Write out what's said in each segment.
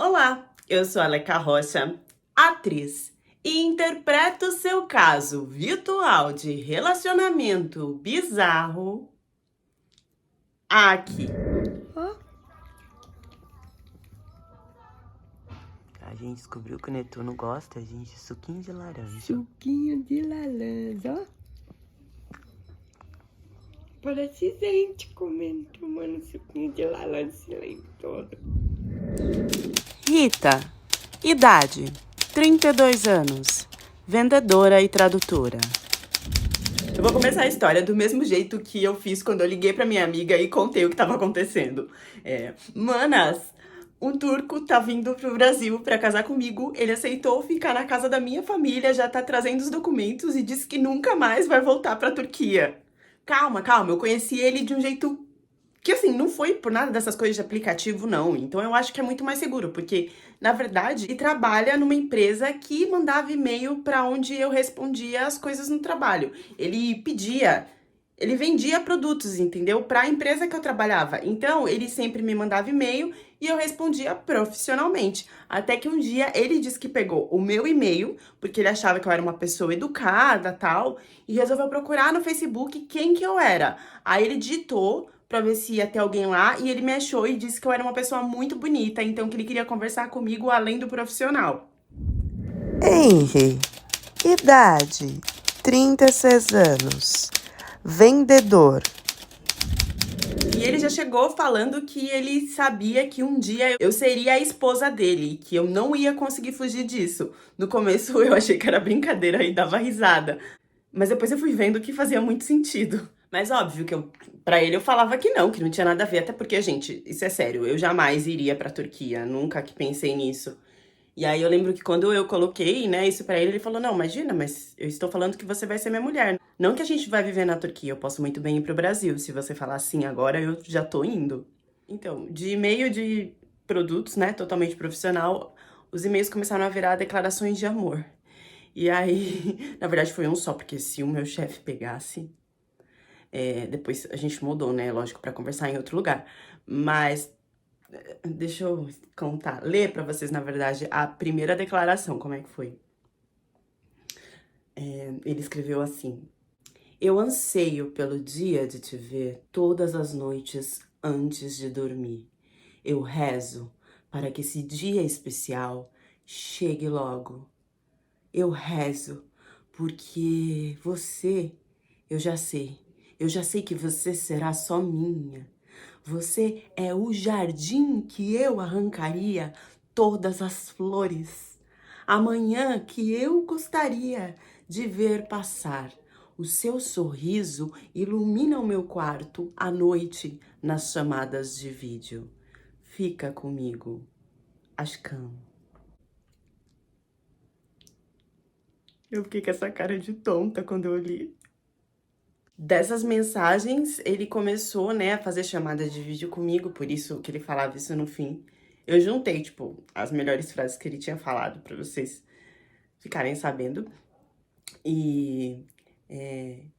Olá, eu sou a Aleca Rocha, atriz, e interpreto seu caso virtual de relacionamento bizarro aqui. Ó. A gente descobriu que o Netuno gosta, gente, de suquinho de laranja. Suquinho de laranja, ó. Parece gente comendo, tomando suquinho de laranja esse leite todo. Rita, idade, 32 anos, vendedora e tradutora. Eu vou começar a história do mesmo jeito que eu fiz quando eu liguei pra minha amiga e contei o que tava acontecendo. Manas, um turco tá vindo pro Brasil pra casar comigo, ele aceitou ficar na casa da minha família, já tá trazendo os documentos e disse que nunca mais vai voltar pra Turquia. Calma, eu conheci ele de um jeito que, assim, não foi por nada dessas coisas de aplicativo, não. Então eu acho que é muito mais seguro, porque, na verdade, ele trabalha numa empresa que mandava e-mail pra onde eu respondia as coisas no trabalho. Ele vendia produtos, entendeu? Pra empresa que eu trabalhava. Então, ele sempre me mandava e-mail e eu respondia profissionalmente. Até que um dia ele disse que pegou o meu e-mail, porque ele achava que eu era uma pessoa educada, tal, e resolveu procurar no Facebook quem que eu era. Aí ele digitou pra ver se ia ter alguém lá, e ele me achou e disse que eu era uma pessoa muito bonita, então que ele queria conversar comigo além do profissional. Henry, idade, 36 anos, vendedor. E ele já chegou falando que ele sabia que um dia eu seria a esposa dele, que eu não ia conseguir fugir disso. No começo eu achei que era brincadeira e dava risada, mas depois eu fui vendo que fazia muito sentido. Mas óbvio que pra ele eu falava que não tinha nada a ver, até porque, gente, isso é sério, eu jamais iria pra Turquia, nunca que pensei nisso. E aí eu lembro que quando eu coloquei, né, isso pra ele, ele falou, não, imagina, mas eu estou falando que você vai ser minha mulher. Não que a gente vai viver na Turquia, eu posso muito bem ir pro Brasil. Se você falar assim agora, eu já tô indo. Então, de e-mail de produtos, né, totalmente profissional, os e-mails começaram a virar declarações de amor. E aí, na verdade foi um só, porque se o meu chefe pegasse, depois a gente mudou, né, lógico, pra conversar em outro lugar. Mas deixa eu contar, ler pra vocês, na verdade, a primeira declaração, como é que foi. Ele escreveu assim: eu anseio pelo dia de te ver todas as noites antes de dormir. Eu rezo para que esse dia especial chegue logo. Eu rezo porque eu já sei. Eu já sei que você será só minha. Você é o jardim que eu arrancaria todas as flores. Amanhã que eu gostaria de ver passar. O seu sorriso ilumina o meu quarto à noite nas chamadas de vídeo. Fica comigo, Ashkan. Eu fiquei com essa cara de tonta quando eu li. Dessas mensagens, ele começou, né, a fazer chamada de vídeo comigo, por isso que ele falava isso no fim. Eu juntei, tipo, as melhores frases que ele tinha falado pra vocês ficarem sabendo. E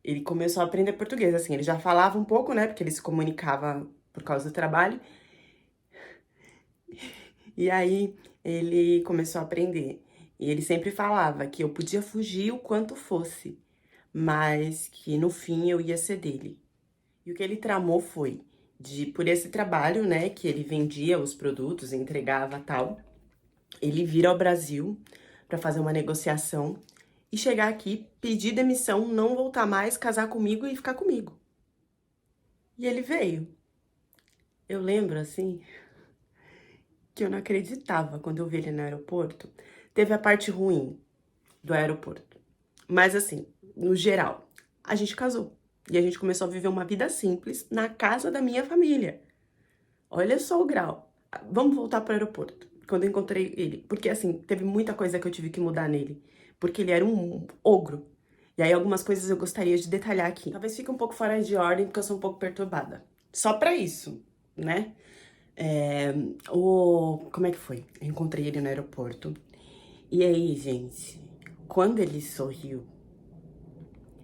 ele começou a aprender português, assim, ele já falava um pouco, né, porque ele se comunicava por causa do trabalho. E aí ele começou a aprender. E ele sempre falava que eu podia fugir o quanto fosse, mas que no fim eu ia ser dele. E o que ele tramou foi por esse trabalho, né, que ele vendia os produtos, entregava tal, ele vir ao Brasil para fazer uma negociação e chegar aqui, pedir demissão, não voltar mais, casar comigo e ficar comigo. E ele veio. Eu lembro, assim, que eu não acreditava quando eu vi ele no aeroporto. Teve a parte ruim do aeroporto. Mas assim, no geral, a gente casou. E a gente começou a viver uma vida simples na casa da minha família. Olha só o grau. Vamos voltar pro aeroporto, quando eu encontrei ele. Porque assim, teve muita coisa que eu tive que mudar nele. Porque ele era um ogro. E aí algumas coisas eu gostaria de detalhar aqui. Talvez fique um pouco fora de ordem, porque eu sou um pouco perturbada. Só pra isso, né? Como é que foi? Eu encontrei ele no aeroporto. E aí, gente, quando ele sorriu,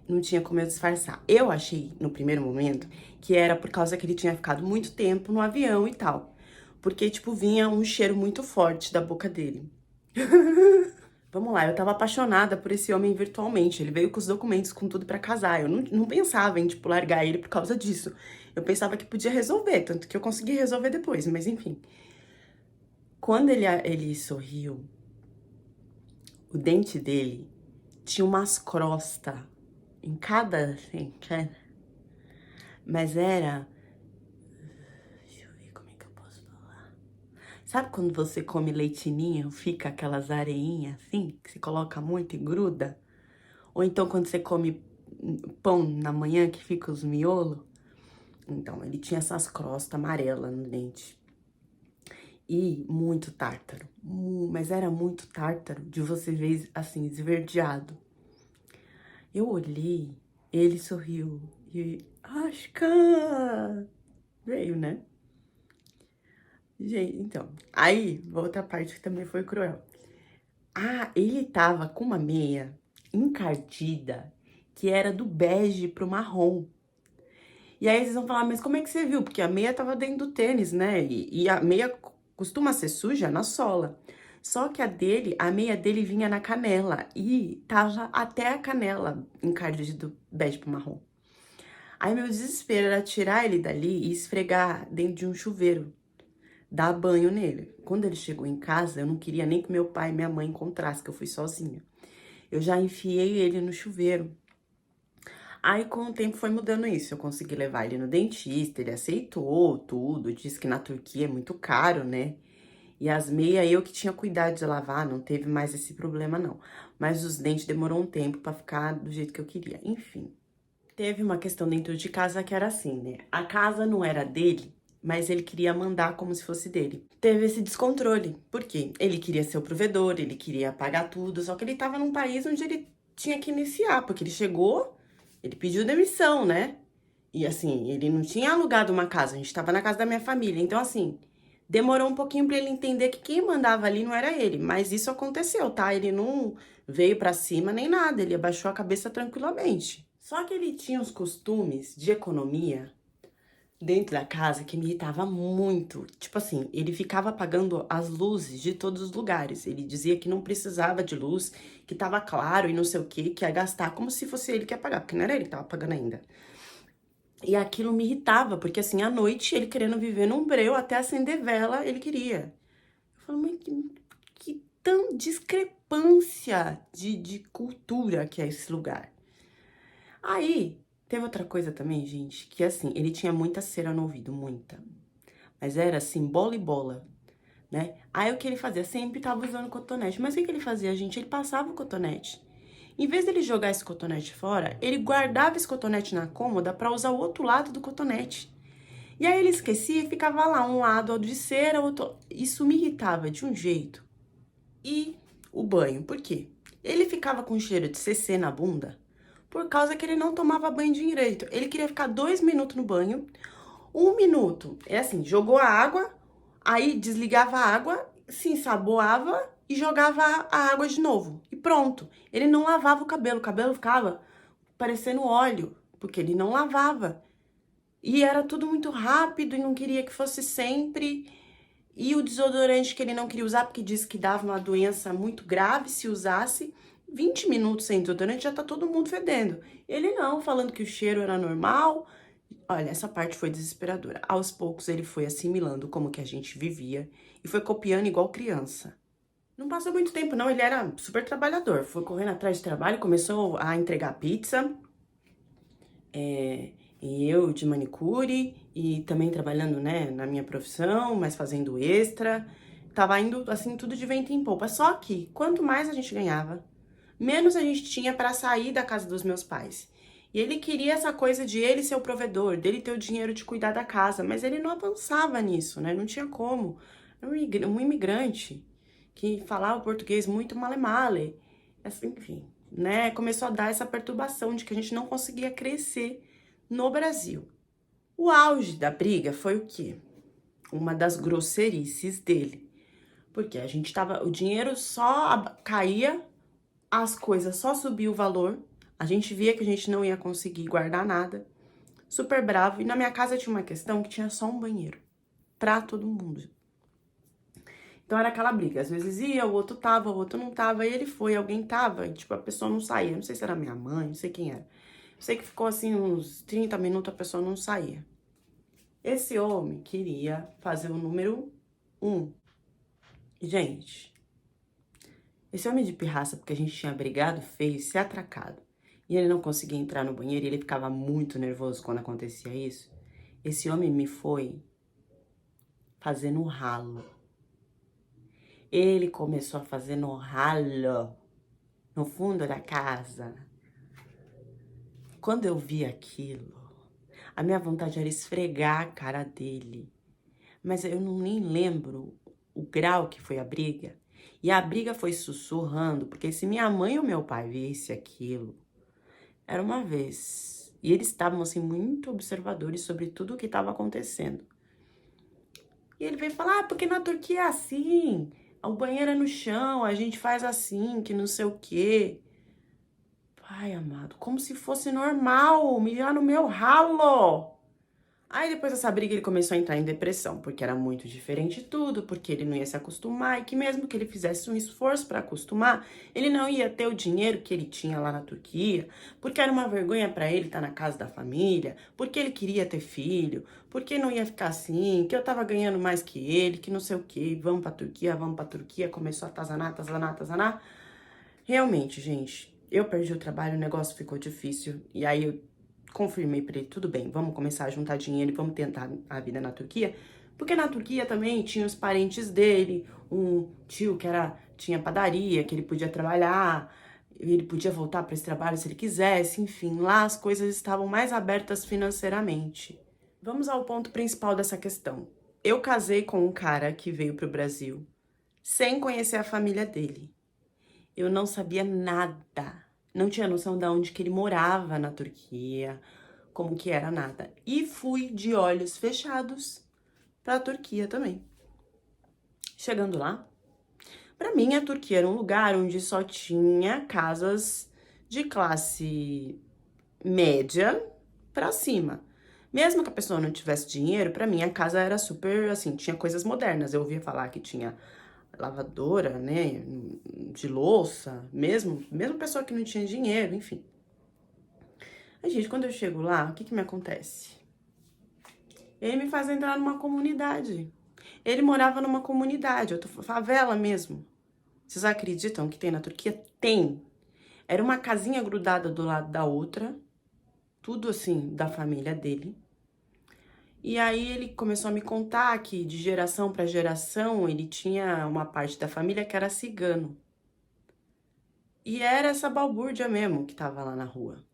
não tinha como eu disfarçar. Eu achei, no primeiro momento, que era por causa que ele tinha ficado muito tempo no avião e tal. porque, tipo, vinha um cheiro muito forte da boca dele. Vamos lá, eu tava apaixonada por esse homem virtualmente. Ele veio com os documentos, com tudo pra casar. Eu não pensava em, tipo, largar ele por causa disso. Eu pensava que podia resolver, tanto que eu consegui resolver depois, mas enfim. Quando ele sorriu, o dente dele tinha umas crostas em cada, assim, mas era... Deixa eu ver como é que eu posso falar. Sabe quando você come leitinho, fica aquelas areinhas assim, que você coloca muito e gruda? Ou então quando você come pão na manhã, que fica os miolos? Então, ele tinha essas crostas amarelas no dente. E muito tártaro. Mas era muito tártaro de você ver, assim, esverdeado. Eu olhei, ele sorriu e... Ashka! Veio, né? Gente, então... Aí, outra parte que também foi cruel. Ah, ele tava com uma meia encardida que era do bege pro marrom. E aí vocês vão falar, mas como é que você viu? Porque a meia tava dentro do tênis, né? E a meia costuma ser suja na sola. Só que a meia dele vinha na canela e tava até a canela encardido bege pro marrom. Aí meu desespero era tirar ele dali e esfregar dentro de um chuveiro, dar banho nele. Quando ele chegou em casa, eu não queria nem que meu pai e minha mãe encontrassem, que eu fui sozinha. Eu já enfiei ele no chuveiro. Aí, com o tempo, foi mudando isso. Eu consegui levar ele no dentista, ele aceitou tudo, disse que na Turquia é muito caro, né? E as meias, eu que tinha cuidado de lavar, não teve mais esse problema, não. Mas os dentes demorou um tempo pra ficar do jeito que eu queria. Enfim, teve uma questão dentro de casa que era assim, né? A casa não era dele, mas ele queria mandar como se fosse dele. Teve esse descontrole. Por quê? Ele queria ser o provedor, ele queria pagar tudo, só que ele tava num país onde ele tinha que iniciar, porque ele chegou... Ele pediu demissão, né? E assim, ele não tinha alugado uma casa, a gente tava na casa da minha família. Então, assim, demorou um pouquinho pra ele entender que quem mandava ali não era ele. Mas isso aconteceu, tá? Ele não veio pra cima nem nada, ele abaixou a cabeça tranquilamente. Só que ele tinha os costumes de economia dentro da casa que me irritava muito. Tipo assim, ele ficava apagando as luzes de todos os lugares. Ele dizia que não precisava de luz, que tava claro e não sei o que ia gastar, como se fosse ele que ia pagar, porque não era ele que tava pagando ainda. E aquilo me irritava, porque assim, à noite, ele querendo viver num breu, até acender vela, ele queria. Eu falo, mas que tão discrepância de cultura que é esse lugar. Aí... Teve outra coisa também, gente, que assim, ele tinha muita cera no ouvido, muita. Mas era assim, bola e bola, né? Aí o que ele fazia? Sempre tava usando cotonete. Mas o que ele fazia, gente? Ele passava o cotonete. Em vez dele jogar esse cotonete fora, ele guardava esse cotonete na cômoda pra usar o outro lado do cotonete. E aí ele esquecia e ficava lá, um lado de cera, outro... Isso me irritava de um jeito. E o banho, por quê? Ele ficava com cheiro de CC na bunda, por causa que ele não tomava banho direito. Ele queria ficar 2 minutos no banho, 1 minuto, é assim, jogou a água, aí desligava a água, se ensaboava e jogava a água de novo. E pronto. Ele não lavava o cabelo ficava parecendo óleo, porque ele não lavava. E era tudo muito rápido e não queria que fosse sempre. E o desodorante que ele não queria usar, porque disse que dava uma doença muito grave se usasse... 20 minutos sem desodorante já tá todo mundo fedendo. Ele não, falando que o cheiro era normal. Olha, essa parte foi desesperadora. Aos poucos ele foi assimilando como que a gente vivia e foi copiando igual criança. Não passou muito tempo não, ele era super trabalhador. Foi correndo atrás de trabalho, começou a entregar pizza. E eu de manicure e também trabalhando, né, na minha profissão, mas fazendo extra. Tava indo assim tudo de vento em popa. Só que quanto mais a gente ganhava, menos a gente tinha para sair da casa dos meus pais. E ele queria essa coisa de ele ser o provedor, dele ter o dinheiro de cuidar da casa, mas ele não avançava nisso, né? Não tinha como. Um imigrante que falava português muito male-male, assim, enfim, né? Começou a dar essa perturbação de que a gente não conseguia crescer no Brasil. O auge da briga foi o quê? Uma das grosserices dele. Porque a gente tava... O dinheiro só caía... As coisas só subiam o valor, a gente via que a gente não ia conseguir guardar nada, super bravo. E na minha casa tinha uma questão que tinha só um banheiro, pra todo mundo. Então era aquela briga, às vezes ia, o outro tava, o outro não tava, e ele foi, alguém tava, e tipo, a pessoa não saía. Não sei se era minha mãe, não sei quem era. Sei que ficou assim uns 30 minutos, a pessoa não saía. Esse homem queria fazer o número 1. Gente, esse homem de pirraça, porque a gente tinha brigado, fez se atracado. E ele não conseguia entrar no banheiro, e ele ficava muito nervoso quando acontecia isso. Esse homem me foi fazendo ralo. Ele começou a fazer no ralo, no fundo da casa. Quando eu vi aquilo, a minha vontade era esfregar a cara dele. Mas eu nem lembro o grau que foi a briga. E a briga foi sussurrando, porque se minha mãe ou meu pai visse aquilo, era uma vez. E eles estavam, assim, muito observadores sobre tudo o que estava acontecendo. E ele veio falar, porque na Turquia é assim, o banheiro é no chão, a gente faz assim, que não sei o quê. Pai amado, como se fosse normal, mijar no meu ralo. Aí depois dessa briga ele começou a entrar em depressão, porque era muito diferente tudo, porque ele não ia se acostumar e que mesmo que ele fizesse um esforço para acostumar, ele não ia ter o dinheiro que ele tinha lá na Turquia, porque era uma vergonha para ele estar na casa da família, porque ele queria ter filho, porque não ia ficar assim, que eu tava ganhando mais que ele, que não sei o que, vamos pra Turquia, começou a atazanar. Realmente, gente, eu perdi o trabalho, o negócio ficou difícil, e aí eu confirmei pra ele, tudo bem, vamos começar a juntar dinheiro e vamos tentar a vida na Turquia. Porque na Turquia também tinha os parentes dele, um tio que tinha padaria, que ele podia trabalhar, ele podia voltar para esse trabalho se ele quisesse, enfim, lá as coisas estavam mais abertas financeiramente. Vamos ao ponto principal dessa questão. Eu casei com um cara que veio pro Brasil sem conhecer a família dele. Eu não sabia nada. Não tinha noção de onde que ele morava na Turquia, como que era nada. E fui de olhos fechados para a Turquia também. Chegando lá, para mim a Turquia era um lugar onde só tinha casas de classe média para cima. Mesmo que a pessoa não tivesse dinheiro, para mim a casa era super, assim, tinha coisas modernas. Eu ouvia falar que tinha lavadora, né, de louça, mesmo pessoa que não tinha dinheiro, enfim. A gente, quando eu chego lá, o que me acontece? Ele me faz entrar numa comunidade. Ele morava numa comunidade, favela mesmo. Vocês acreditam que tem na Turquia? Tem. Era uma casinha grudada do lado da outra, tudo assim, da família dele. E aí ele começou a me contar que de geração para geração ele tinha uma parte da família que era cigano. E era essa balbúrdia mesmo que tava lá na rua.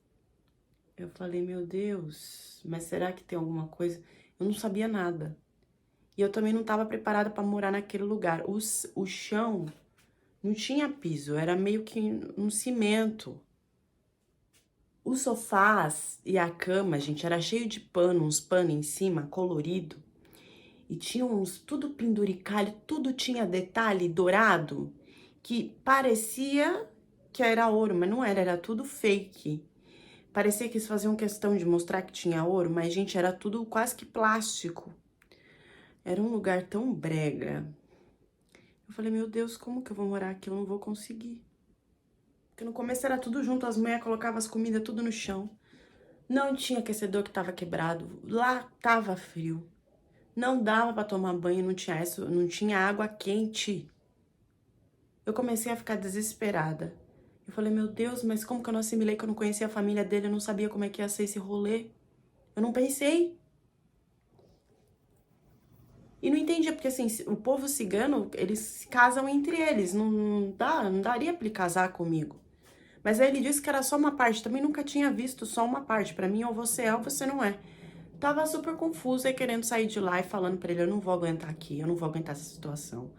Eu falei, meu Deus, mas será que tem alguma coisa? Eu não sabia nada. E eu também não estava preparada para morar naquele lugar. O chão não tinha piso, era meio que um cimento. Os sofás e a cama, gente, era cheio de pano, uns panos em cima, colorido. E tinha uns, tudo penduricalho, tudo tinha detalhe dourado, que parecia que era ouro, mas não era, era tudo fake. Parecia que eles faziam questão de mostrar que tinha ouro, mas, gente, era tudo quase que plástico. Era um lugar tão brega. Eu falei, meu Deus, como que eu vou morar aqui? Eu não vou conseguir. Porque no começo era tudo junto, as mulheres colocavam as comidas tudo no chão. Não tinha aquecedor que tava quebrado. Lá tava frio. Não dava pra tomar banho, não tinha água quente. Eu comecei a ficar desesperada. Eu falei, meu Deus, mas como que eu não assimilei que eu não conhecia a família dele? Eu não sabia como é que ia ser esse rolê. Eu não pensei. E não entendia, porque assim, o povo cigano, eles se casam entre eles. Não daria pra ele casar comigo. Mas aí ele disse que era só uma parte. Também nunca tinha visto só uma parte. Pra mim, ou você é ou você não é. Tava super confusa e querendo sair de lá e falando pra ele, eu não vou aguentar aqui, eu não vou aguentar essa situação.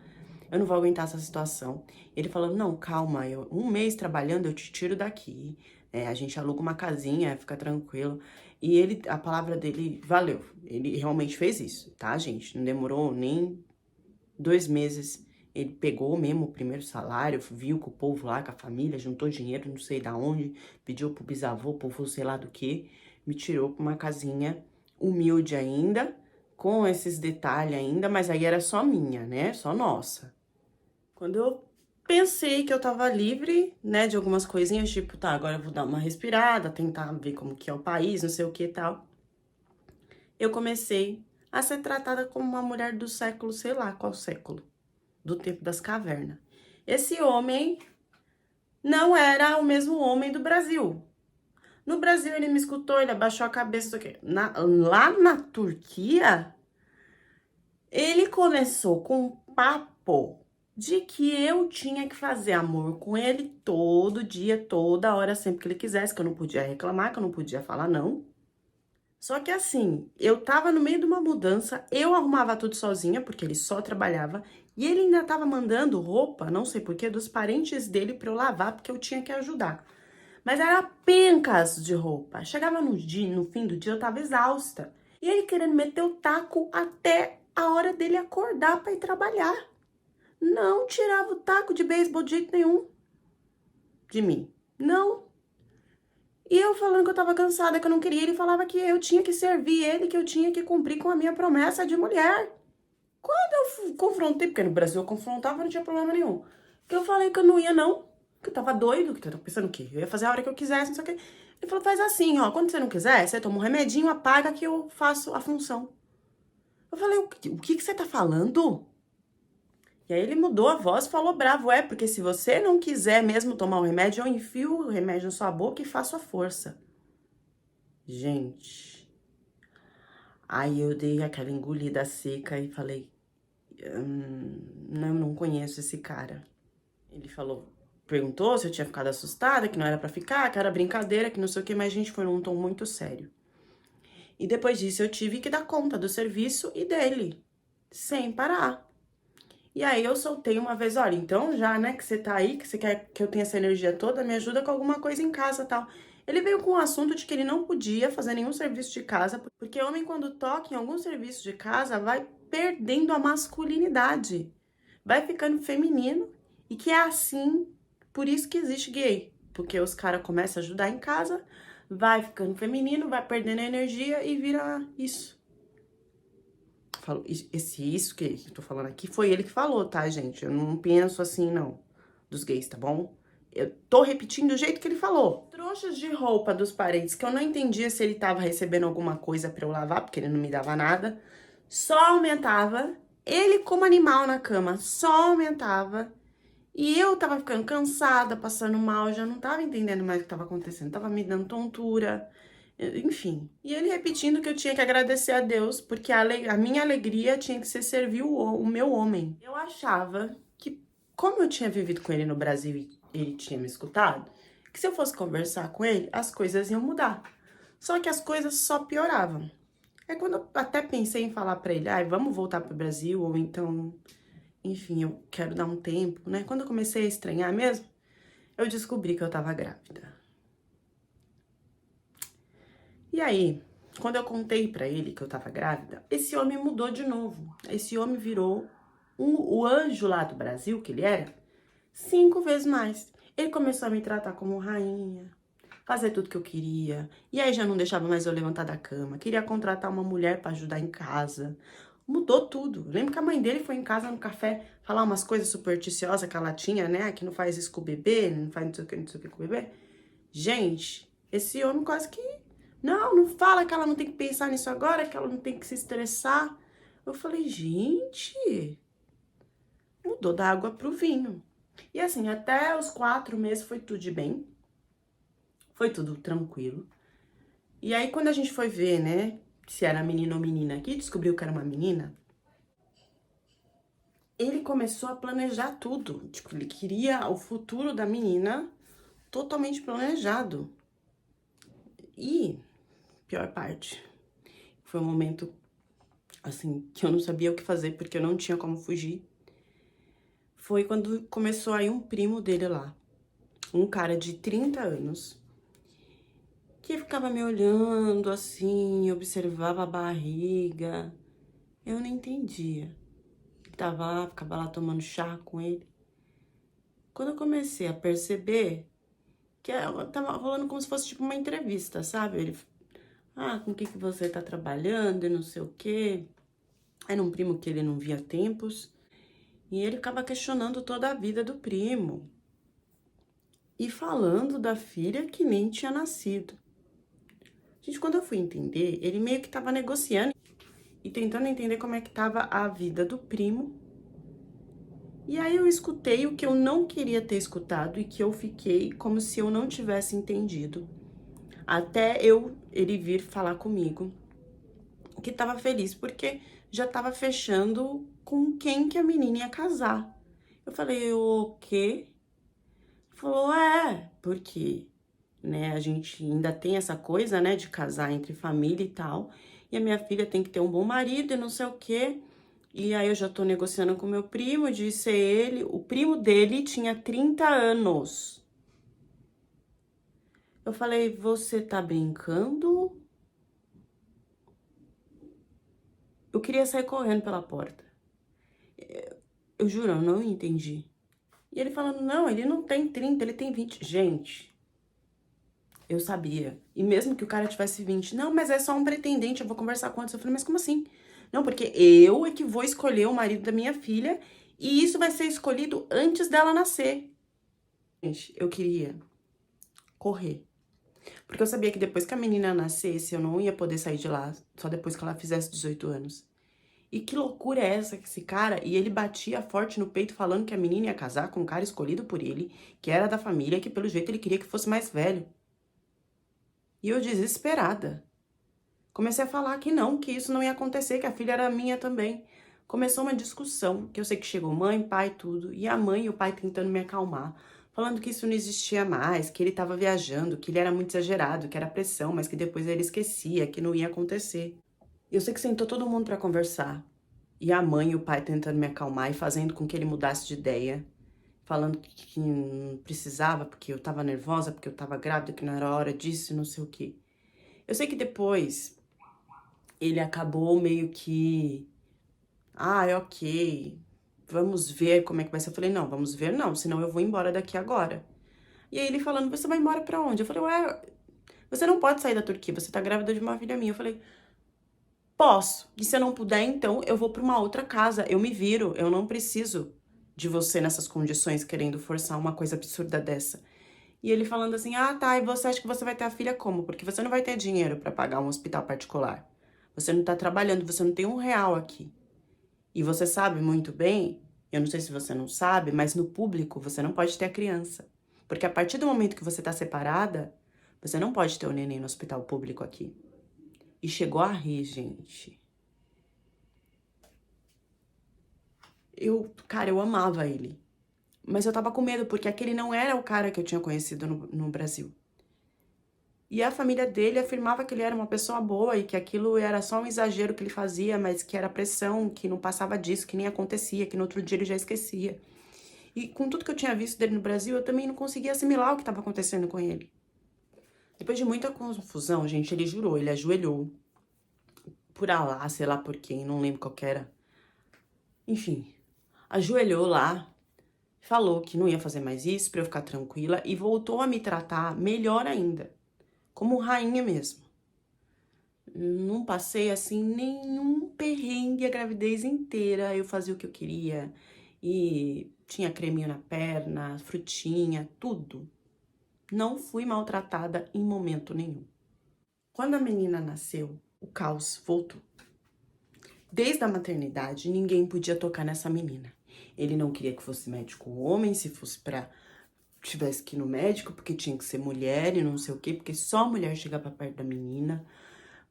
Eu não vou aguentar essa situação. Ele falando, não, calma, um mês trabalhando eu te tiro daqui. A gente aluga uma casinha, fica tranquilo. E a palavra dele valeu. Ele realmente fez isso, tá, gente? Não demorou nem 2 meses. Ele pegou mesmo o primeiro salário, viu com o povo lá, com a família, juntou dinheiro, não sei da onde, pediu pro bisavô, povo sei lá do que, me tirou pra uma casinha humilde ainda, com esses detalhes ainda, mas aí era só minha, né? Só nossa. Quando eu pensei que eu tava livre, né, de algumas coisinhas, tipo, tá, agora eu vou dar uma respirada, tentar ver como que é o país, não sei o que e tal. Eu comecei a ser tratada como uma mulher do século, sei lá qual século, do tempo das cavernas. Esse homem não era o mesmo homem do Brasil. No Brasil ele me escutou, ele abaixou a cabeça, do quê? Lá na Turquia, ele começou com um papo de que eu tinha que fazer amor com ele todo dia, toda hora, sempre que ele quisesse, que eu não podia reclamar, que eu não podia falar não. Só que assim, eu tava no meio de uma mudança, eu arrumava tudo sozinha, porque ele só trabalhava, e ele ainda tava mandando roupa, não sei porquê, dos parentes dele pra eu lavar, porque eu tinha que ajudar. Mas era pencas de roupa. Chegava no dia, no fim do dia, eu tava exausta. E ele querendo meter o taco até a hora dele acordar pra ir trabalhar. Não tirava o taco de beisebol de jeito nenhum de mim. Não. E eu falando que eu tava cansada, que eu não queria, ele falava que eu tinha que servir ele, que eu tinha que cumprir com a minha promessa de mulher. Quando eu confrontei, porque no Brasil eu confrontava, não tinha problema nenhum. Que eu falei que eu não ia não, que eu tava doido, que eu tava pensando o quê? Eu ia fazer a hora que eu quisesse, não sei o quê. Ele falou, faz assim, ó, quando você não quiser, você toma um remedinho, apaga que eu faço a função. Eu falei, o que você tá falando? E aí ele mudou a voz e falou bravo, porque se você não quiser mesmo tomar o remédio, eu enfio o remédio na sua boca e faço a força. Gente, aí eu dei aquela engolida seca e falei, não conheço esse cara. Ele falou, perguntou se eu tinha ficado assustada, que não era pra ficar, que era brincadeira, que não sei o que, mas a gente foi num tom muito sério. E depois disso eu tive que dar conta do serviço e dele, sem parar. E aí eu soltei uma vez, olha, então já, né, que você tá aí, que você quer que eu tenha essa energia toda, me ajuda com alguma coisa em casa e tal. Ele veio com o assunto de que ele não podia fazer nenhum serviço de casa, porque homem quando toca em algum serviço de casa vai perdendo a masculinidade, vai ficando feminino e que é assim, por isso que existe gay, porque os caras começam a ajudar em casa, vai ficando feminino, vai perdendo a energia e vira isso. Falou, isso que eu tô falando aqui foi ele que falou, tá, gente? Eu não penso assim, não, dos gays, tá bom? Eu tô repetindo do jeito que ele falou. Trouxas de roupa dos parentes, que eu não entendia se ele tava recebendo alguma coisa pra eu lavar, porque ele não me dava nada. Só aumentava. Ele como animal na cama, só aumentava. E eu tava ficando cansada, passando mal, já não tava entendendo mais o que tava acontecendo. Tava me dando tontura. Enfim, e ele repetindo que eu tinha que agradecer a Deus, porque a minha alegria tinha que ser servir o meu homem. Eu achava que, como eu tinha vivido com ele no Brasil e ele tinha me escutado, que se eu fosse conversar com ele, as coisas iam mudar. Só que as coisas só pioravam. É quando eu até pensei em falar pra ele, vamos voltar pro Brasil, ou então, enfim, eu quero dar um tempo, né? Quando eu comecei a estranhar mesmo, eu descobri que eu tava grávida. E aí, quando eu contei pra ele que eu tava grávida, esse homem mudou de novo. Esse homem virou o anjo lá do Brasil, que ele era, 5 vezes mais. Ele começou a me tratar como rainha, fazer tudo que eu queria. E aí já não deixava mais eu levantar da cama. Queria contratar uma mulher pra ajudar em casa. Mudou tudo. Lembro que a mãe dele foi em casa no café falar umas coisas supersticiosas que ela tinha, né? Que não faz isso com o bebê, não faz não sei o que com o bebê. Gente, esse homem quase que... Não fala que ela não tem que pensar nisso agora, que ela não tem que se estressar. Eu falei, gente, mudou da água pro vinho. E assim, até os 4 meses foi tudo de bem. Foi tudo tranquilo. E aí, quando a gente foi ver, né, se era menino ou menina aqui, descobriu que era uma menina, ele começou a planejar tudo. Tipo, ele queria o futuro da menina totalmente planejado. E, pior parte, foi um momento, assim, que eu não sabia o que fazer, porque eu não tinha como fugir. Foi quando começou aí um primo dele lá, um cara de 30 anos, que ficava me olhando assim, observava a barriga. Eu não entendia. Ficava lá tomando chá com ele. Quando eu comecei a perceber que tava rolando como se fosse tipo uma entrevista, sabe? Ele, com o que você tá trabalhando e não sei o quê. Era um primo que ele não via há tempos. E ele ficava questionando toda a vida do primo. E falando da filha que nem tinha nascido. Gente, quando eu fui entender, ele meio que tava negociando e tentando entender como é que tava a vida do primo. E aí eu escutei o que eu não queria ter escutado e que eu fiquei como se eu não tivesse entendido. Até ele vir falar comigo que tava feliz porque já tava fechando com quem que a menina ia casar. Eu falei, o quê? Falou, porque, né, a gente ainda tem essa coisa, né, de casar entre família e tal, e a minha filha tem que ter um bom marido e não sei o quê. E aí eu já tô negociando com meu primo, disse ele, o primo dele tinha 30 anos. Eu falei, você tá brincando? Eu queria sair correndo pela porta. Eu juro, eu não entendi. E ele falando, não, ele não tem 30, ele tem 20. Gente, eu sabia. E mesmo que o cara tivesse 20, não, mas é só um pretendente, eu vou conversar com outros. Eu falei, mas como assim? Não, porque eu é que vou escolher o marido da minha filha e isso vai ser escolhido antes dela nascer. Gente, eu queria correr. Porque eu sabia que depois que a menina nascesse, eu não ia poder sair de lá, só depois que ela fizesse 18 anos. E que loucura é essa que esse cara... E ele batia forte no peito falando que a menina ia casar com um cara escolhido por ele, que era da família, que pelo jeito ele queria que fosse mais velho. E eu desesperada. Comecei a falar que não, que isso não ia acontecer, que a filha era minha também. Começou uma discussão, que eu sei que chegou mãe, pai, tudo, e a mãe e o pai tentando me acalmar, falando que isso não existia mais, que ele estava viajando, que ele era muito exagerado, que era pressão, mas que depois ele esquecia, que não ia acontecer. Eu sei que sentou todo mundo para conversar, e a mãe e o pai tentando me acalmar e fazendo com que ele mudasse de ideia, falando que não precisava, porque eu tava nervosa, porque eu tava grávida, que não era hora disso, não sei o quê. Eu sei que depois ele acabou meio que... ok, vamos ver como é que vai ser. Eu falei, não, vamos ver não, senão eu vou embora daqui agora. E aí ele falando, você vai embora pra onde? Eu falei, você não pode sair da Turquia, você tá grávida de uma filha minha. Eu falei, posso. E se eu não puder, então eu vou pra uma outra casa, eu me viro, eu não preciso de você nessas condições, querendo forçar uma coisa absurda dessa. E ele falando assim, tá, e você acha que você vai ter a filha como? Porque você não vai ter dinheiro pra pagar um hospital particular. Você não tá trabalhando, você não tem R$1 aqui. E você sabe muito bem, eu não sei se você não sabe, mas no público você não pode ter a criança. Porque a partir do momento que você tá separada, você não pode ter o neném no hospital público aqui. E chegou a rir, gente. Cara, eu amava ele. Mas eu tava com medo, porque aquele não era o cara que eu tinha conhecido no Brasil. E a família dele afirmava que ele era uma pessoa boa e que aquilo era só um exagero que ele fazia, mas que era pressão, que não passava disso, que nem acontecia, que no outro dia ele já esquecia. E com tudo que eu tinha visto dele no Brasil, eu também não conseguia assimilar o que estava acontecendo com ele. Depois de muita confusão, gente, ele jurou, ele ajoelhou. Por Alá, sei lá por quem, não lembro qual que era. Enfim, ajoelhou lá, falou que não ia fazer mais isso pra eu ficar tranquila e voltou a me tratar melhor ainda. Como rainha mesmo. Não passei, assim, nenhum perrengue a gravidez inteira. Eu fazia o que eu queria. E tinha creminho na perna, frutinha, tudo. Não fui maltratada em momento nenhum. Quando a menina nasceu, o caos voltou. Desde a maternidade, ninguém podia tocar nessa menina. Ele não queria que fosse médico homem, se fosse tivesse que ir no médico, porque tinha que ser mulher e não sei o quê, porque só mulher chegava perto da menina,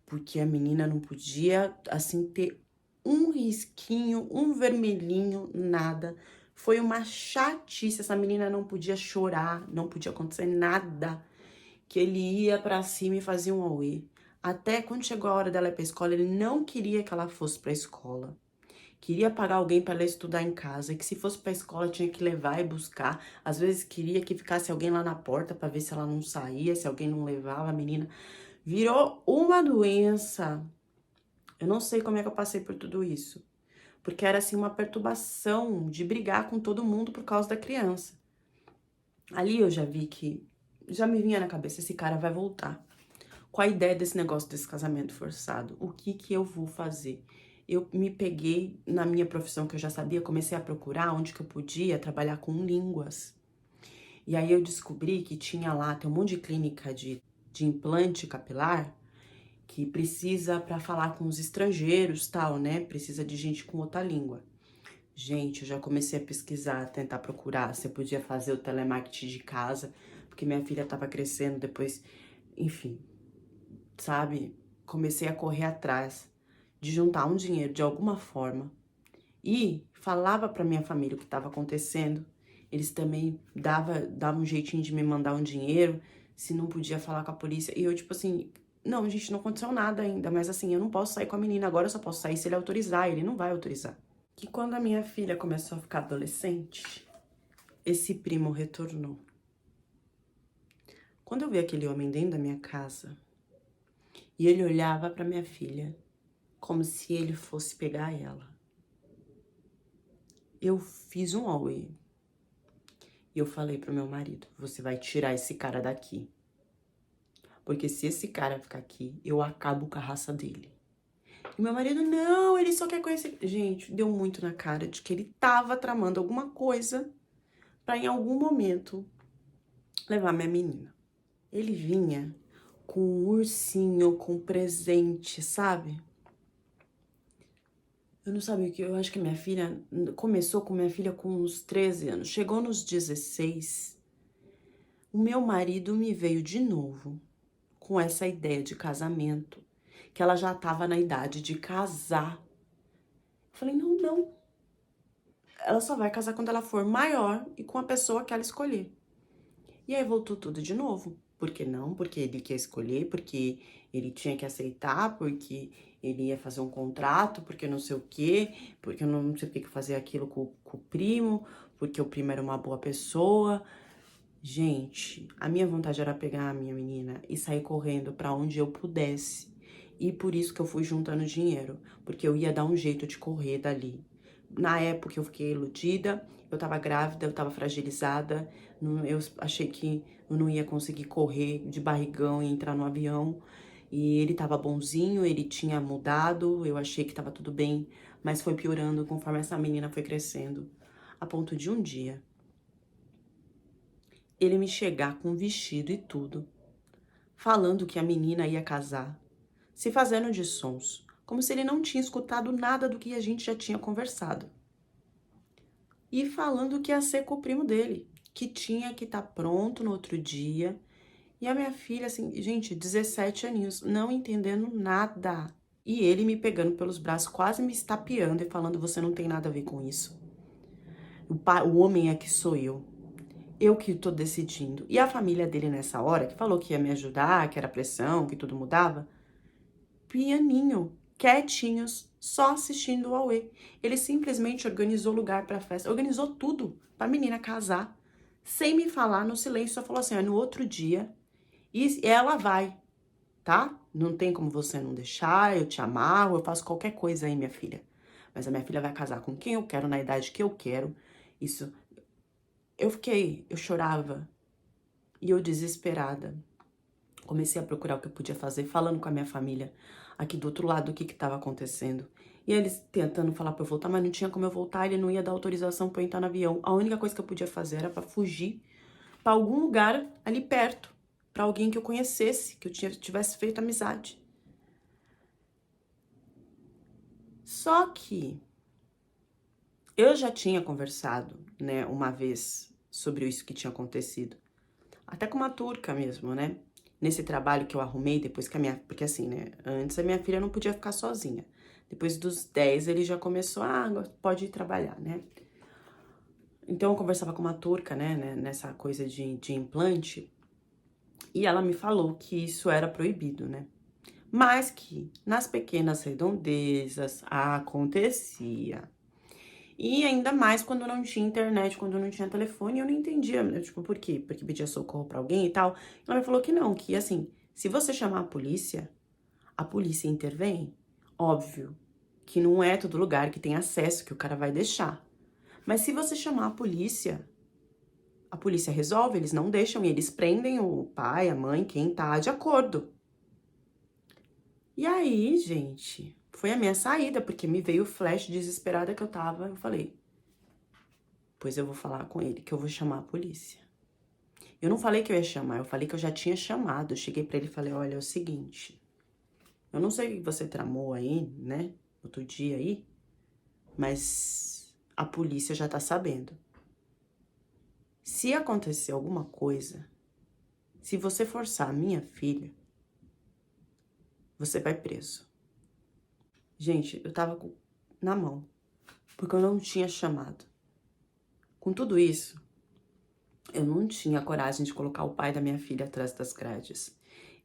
porque a menina não podia, assim, ter um risquinho, um vermelhinho, nada. Foi uma chatice, essa menina não podia chorar, não podia acontecer nada, que ele ia pra cima e fazia um auê. Até quando chegou a hora dela ir pra escola, ele não queria que ela fosse pra escola. Queria pagar alguém para ela estudar em casa, e que se fosse pra escola tinha que levar e buscar. Às vezes queria que ficasse alguém lá na porta para ver se ela não saía, se alguém não levava a menina. Virou uma doença. Eu não sei como é que eu passei por tudo isso. Porque era assim uma perturbação de brigar com todo mundo por causa da criança. Ali eu já vi que, já me vinha na cabeça, esse cara vai voltar. Com a ideia desse negócio desse casamento forçado. O que que eu vou fazer? eu me peguei na minha profissão que eu já sabia, comecei a procurar onde que eu podia trabalhar com línguas. E aí eu descobri que tinha lá, tem um monte de clínica de implante capilar que precisa para falar com os estrangeiros, tal, né? Precisa de gente com outra língua. Gente, eu já comecei a pesquisar, tentar procurar se eu podia fazer o telemarketing de casa, porque minha filha tava crescendo depois, enfim, sabe? Comecei a correr atrás de juntar um dinheiro de alguma forma e falava pra minha família o que estava acontecendo. Eles também davam um jeitinho de me mandar um dinheiro, se não podia falar com a polícia. E eu, tipo assim, não, gente, não aconteceu nada ainda, mas assim, eu não posso sair com a menina agora, eu só posso sair se ele autorizar, ele não vai autorizar. Que quando a minha filha começou a ficar adolescente, esse primo retornou. Quando eu vi aquele homem dentro da minha casa, e ele olhava pra minha filha, como se ele fosse pegar ela, eu fiz um auê. E eu falei pro meu marido, você vai tirar esse cara daqui. Porque se esse cara ficar aqui, eu acabo com a raça dele. E meu marido, não, ele só quer conhecer... Gente, deu muito na cara de que ele tava tramando alguma coisa pra em algum momento levar minha menina. Ele vinha com um ursinho, com presente, sabe? Eu não sabia o que... Eu acho que minha filha... Começou com minha filha com uns 13 anos. Chegou nos 16. O meu marido me veio de novo com essa ideia de casamento. Que ela já tava na idade de casar. Eu falei, não, não. Ela só vai casar quando ela for maior e com a pessoa que ela escolher. E aí voltou tudo de novo. Por que não? Porque ele quer escolher, porque ele tinha que aceitar, porque ele ia fazer um contrato, porque não sei o quê, porque eu não sei o que fazer aquilo com o primo, porque o primo era uma boa pessoa. Gente, a minha vontade era pegar a minha menina e sair correndo pra onde eu pudesse. E por isso que eu fui juntando dinheiro, porque eu ia dar um jeito de correr dali. Na época eu fiquei iludida, eu tava grávida, eu tava fragilizada, eu achei que eu não ia conseguir correr de barrigão e entrar no avião. E ele tava bonzinho, ele tinha mudado, eu achei que tava tudo bem, mas foi piorando conforme essa menina foi crescendo. A ponto de um dia, ele me chegar com vestido e tudo, falando que a menina ia casar, se fazendo de sons, como se ele não tinha escutado nada do que a gente já tinha conversado. E falando que ia ser com o primo dele, que tinha que estar pronto no outro dia. E a minha filha, assim, gente, 17 aninhos, não entendendo nada. E ele me pegando pelos braços, quase me estapeando e falando, você não tem nada a ver com isso. O homem é que sou eu. Eu que tô decidindo. E a família dele nessa hora, que falou que ia me ajudar, que era pressão, que tudo mudava, pianinho, quietinhos, só assistindo o Aue. Ele simplesmente organizou lugar pra festa, organizou tudo pra menina casar, sem me falar, no silêncio, só falou assim, ó, no outro dia, e ela vai, tá? Não tem como você não deixar, eu te amarro, eu faço qualquer coisa aí, minha filha. Mas a minha filha vai casar com quem eu quero, na idade que eu quero. Isso... Eu chorava e eu desesperada. Comecei a procurar o que eu podia fazer, falando com a minha família aqui do outro lado, o que estava acontecendo. E eles tentando falar pra eu voltar, mas não tinha como eu voltar, ele não ia dar autorização pra eu entrar no avião. A única coisa que eu podia fazer era pra fugir pra algum lugar ali perto, pra alguém que eu conhecesse, que eu tivesse feito amizade. Só que eu já tinha conversado, né, uma vez sobre isso que tinha acontecido. Até com uma turca mesmo, né? Nesse trabalho que eu arrumei depois que a minha... Porque assim, né? Antes a minha filha não podia ficar sozinha. Depois dos 10 ele já começou, pode ir trabalhar, né? Então eu conversava com uma turca, né? Nessa coisa de implante. E ela me falou que isso era proibido, né? Mas que nas pequenas redondezas acontecia. E ainda mais quando não tinha internet, quando não tinha telefone, eu não entendia, tipo, por quê? Porque pedia socorro pra alguém e tal. Ela me falou que não, que assim, se você chamar a polícia intervém. Óbvio que não é todo lugar que tem acesso que o cara vai deixar. Mas se você chamar a polícia resolve, eles não deixam e eles prendem o pai, a mãe, quem tá de acordo. E aí, gente, Foi a minha saída, porque me veio o flash desesperada que eu tava. Eu falei, pois eu vou falar com ele, que eu vou chamar a polícia. Eu não falei que eu ia chamar, eu falei que eu já tinha chamado. Eu cheguei pra ele e falei, olha, é o seguinte, eu não sei o que você tramou aí, né, outro dia aí, mas a polícia já tá sabendo. Se acontecer alguma coisa, se você forçar a minha filha, você vai preso. Gente, eu tava na mão, porque eu não tinha chamado. Com tudo isso, eu não tinha coragem de colocar o pai da minha filha atrás das grades.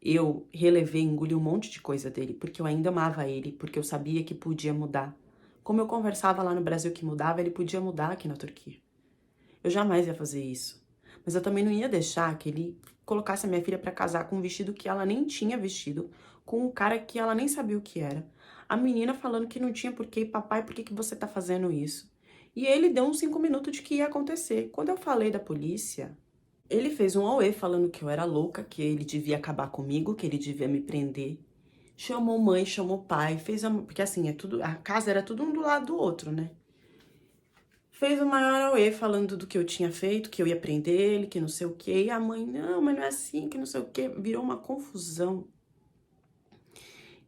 Eu relevei, engoli um monte de coisa dele, porque eu ainda amava ele, porque eu sabia que podia mudar. Como eu conversava lá no Brasil que mudava, ele podia mudar aqui na Turquia. Eu jamais ia fazer isso. Mas eu também não ia deixar que ele colocasse a minha filha pra casar com um vestido que ela nem tinha vestido, com um cara que ela nem sabia o que era. A menina falando que não tinha porquê, papai, por que você tá fazendo isso? E ele deu uns 5 minutos de que ia acontecer. Quando eu falei da polícia, ele fez um auê falando que eu era louca, que ele devia acabar comigo, que ele devia me prender. Chamou mãe, chamou pai, fez porque assim, a casa era tudo um do lado do outro, né? Fez o maior auê falando do que eu tinha feito, que eu ia prender ele, que não sei o quê. E a mãe, não, mas não é assim, que não sei o quê. Virou uma confusão.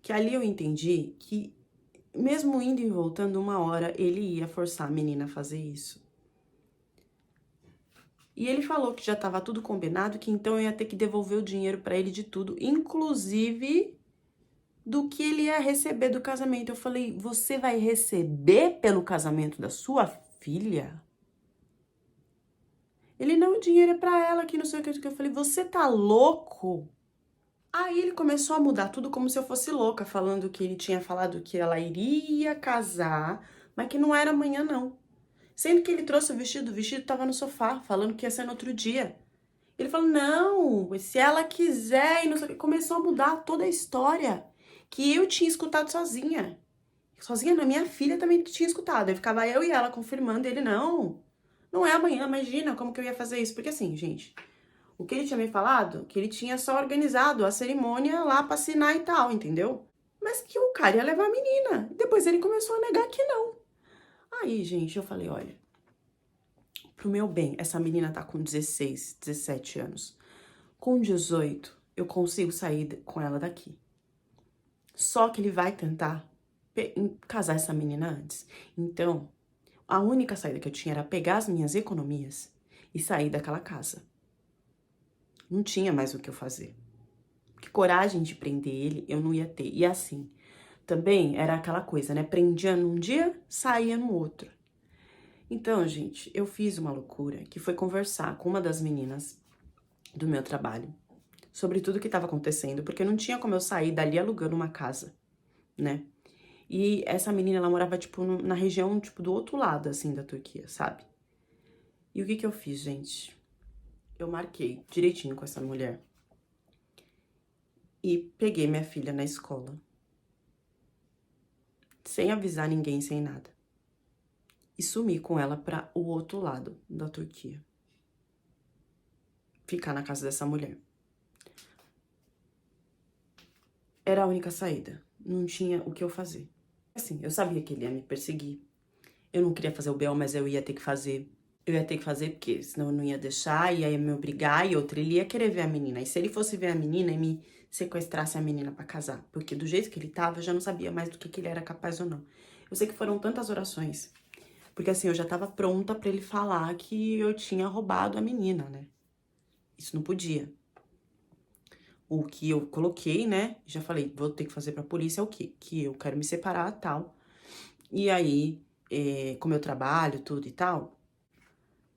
Que ali eu entendi que, mesmo indo e voltando 1 hora, ele ia forçar a menina a fazer isso. E ele falou que já estava tudo combinado, que então eu ia ter que devolver o dinheiro para ele de tudo, inclusive do que ele ia receber do casamento. Eu falei, você vai receber pelo casamento da sua filha? Ele, não, o dinheiro é pra ela, que não sei o que. Eu falei, você tá louco? Aí ele começou a mudar tudo como se eu fosse louca, falando que ele tinha falado que ela iria casar, mas que não era amanhã, não. Sendo que ele trouxe o vestido tava no sofá, falando que ia ser no outro dia. Ele falou, não, se ela quiser, e não sei o que. Começou a mudar toda a história que eu tinha escutado sozinha. Sozinha, não, minha filha também tinha escutado. Aí ficava eu e ela confirmando, ele, não é amanhã, imagina como que eu ia fazer isso. Porque assim, gente, o que ele tinha me falado, que ele tinha só organizado a cerimônia lá pra assinar e tal, entendeu? Mas que o cara ia levar a menina. Depois ele começou a negar que não. Aí, gente, eu falei, olha, pro meu bem, essa menina tá com 16, 17 anos. Com 18, eu consigo sair com ela daqui. Só que ele vai tentar casar essa menina antes. Então, a única saída que eu tinha era pegar as minhas economias e sair daquela casa. Não tinha mais o que eu fazer. Que coragem de prender ele eu não ia ter. E assim, também era aquela coisa, né? Prendia num dia, saía no outro. Então, gente, eu fiz uma loucura que foi conversar com uma das meninas do meu trabalho sobre tudo que estava acontecendo, porque não tinha como eu sair dali alugando uma casa, né? E essa menina, ela morava, tipo, na região, tipo, do outro lado, assim, da Turquia, sabe? E o que que eu fiz, gente? Eu marquei direitinho com essa mulher e peguei minha filha na escola, sem avisar ninguém, sem nada. E sumi com ela para o outro lado da Turquia. Ficar na casa dessa mulher. Era a única saída. Não tinha o que eu fazer. Assim, eu sabia que ele ia me perseguir. Eu não queria fazer o B.O., mas eu ia ter que fazer. Eu ia ter que fazer porque senão eu não ia deixar, ia me obrigar. E outra, ele ia querer ver a menina. E se ele fosse ver a menina e me sequestrasse a menina pra casar? Porque do jeito que ele tava, eu já não sabia mais do que ele era capaz ou não. Eu sei que foram tantas orações. Porque assim, eu já tava pronta pra ele falar que eu tinha roubado a menina, né? Isso não podia. O que eu coloquei, né? Já falei, vou ter que fazer pra polícia é o quê? Que eu quero me separar, tal. E aí, como eu trabalho, tudo e tal,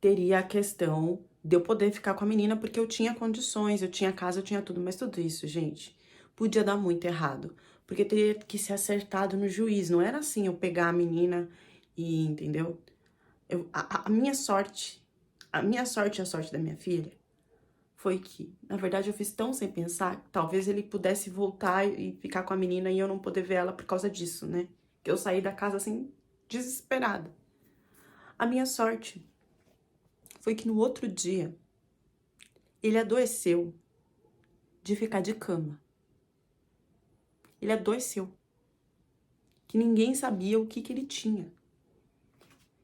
teria a questão de eu poder ficar com a menina porque eu tinha condições, eu tinha casa, eu tinha tudo. Mas tudo isso, gente, podia dar muito errado. Porque teria que ser acertado no juiz. Não era assim, eu pegar a menina e, entendeu? A minha sorte, a sorte da minha filha, foi que, na verdade, eu fiz tão sem pensar, que talvez ele pudesse voltar e ficar com a menina e eu não poder ver ela por causa disso, né? Que eu saí da casa, assim, desesperada. A minha sorte foi que no outro dia, ele adoeceu de ficar de cama. Ele adoeceu. que ninguém sabia o que ele tinha.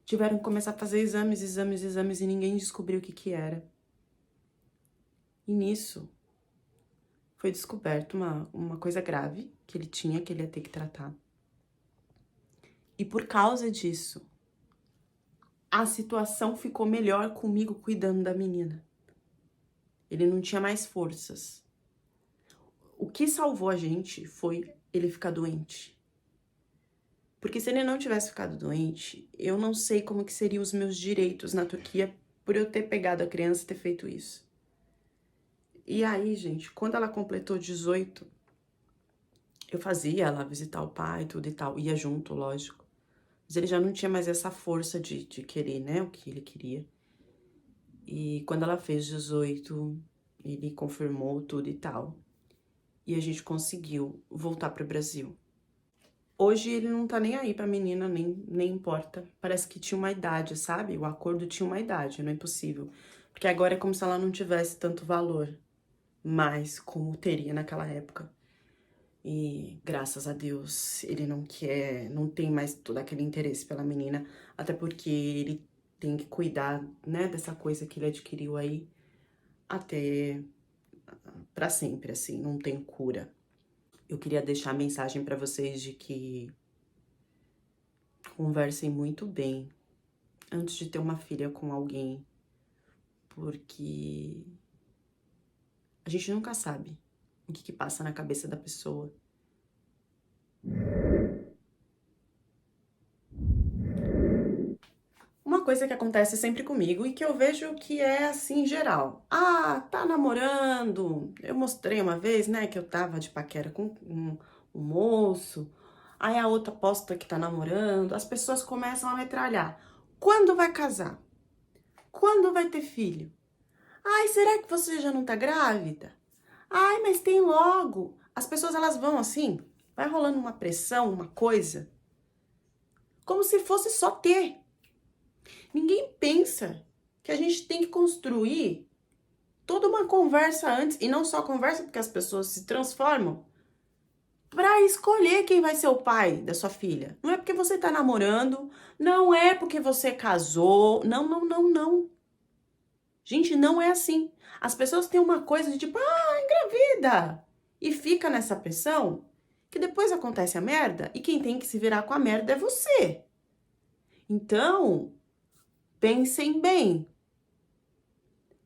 Tiveram que começar a fazer exames e ninguém descobriu o que era. E nisso foi descoberto uma coisa grave que ele tinha, que ele ia ter que tratar. E por causa disso, a situação ficou melhor comigo cuidando da menina. Ele não tinha mais forças. O que salvou a gente foi ele ficar doente. Porque se ele não tivesse ficado doente, eu não sei como que seriam os meus direitos na Turquia por eu ter pegado a criança e ter feito isso. E aí, gente, quando ela completou 18, eu fazia ela visitar o pai, tudo e tal, ia junto, lógico. Mas ele já não tinha mais essa força de querer, né, o que ele queria. E quando ela fez 18, ele confirmou tudo e tal. E a gente conseguiu voltar pro Brasil. Hoje ele não tá nem aí pra menina, nem importa. Parece que tinha uma idade, sabe? O acordo tinha uma idade, não é impossível. Porque agora é como se ela não tivesse tanto valor, mais como teria naquela época. E graças a Deus ele não tem mais todo aquele interesse pela menina, até porque ele tem que cuidar, né, dessa coisa que ele adquiriu aí até pra sempre, assim, não tem cura. Eu queria deixar a mensagem pra vocês de que conversem muito bem antes de ter uma filha com alguém, porque a gente nunca sabe o que passa na cabeça da pessoa. Uma coisa que acontece sempre comigo e que eu vejo que é assim em geral. Ah, tá namorando. Eu mostrei uma vez, né, que eu tava de paquera com um moço. Aí a outra posta que tá namorando. As pessoas começam a metralhar. Quando vai casar? Quando vai ter filho? Ai, será que você já não tá grávida? Ai, mas tem logo. As pessoas, elas vão assim, vai rolando uma pressão, uma coisa, como se fosse só ter. Ninguém pensa que a gente tem que construir toda uma conversa antes, e não só conversa, porque as pessoas se transformam, pra escolher quem vai ser o pai da sua filha. Não é porque você tá namorando, não é porque você casou, não. Gente, não é assim. As pessoas têm uma coisa de tipo, engravida! E fica nessa pressão, que depois acontece a merda, e quem tem que se virar com a merda é você. Então, pensem bem.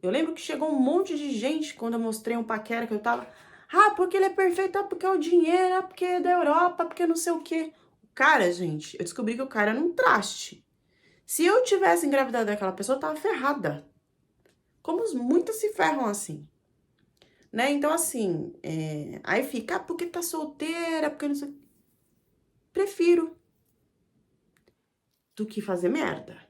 Eu lembro que chegou um monte de gente quando eu mostrei um paquera que eu tava... Ah, porque ele é perfeito, porque é o dinheiro, porque é da Europa, porque não sei o quê. O cara, gente, eu descobri que o cara era um traste. Se eu tivesse engravidado daquela pessoa, eu tava ferrada. Como muitas se ferram assim. Né? Então, assim, aí fica, porque tá solteira, porque não sei... Prefiro do que fazer merda.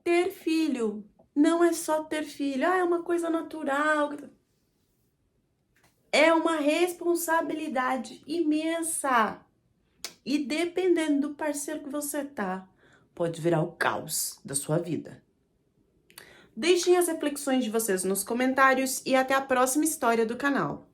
Ter filho não é só ter filho. É uma coisa natural. É uma responsabilidade imensa. E dependendo do parceiro que você tá, pode virar o caos da sua vida. Deixem as reflexões de vocês nos comentários e até a próxima história do canal.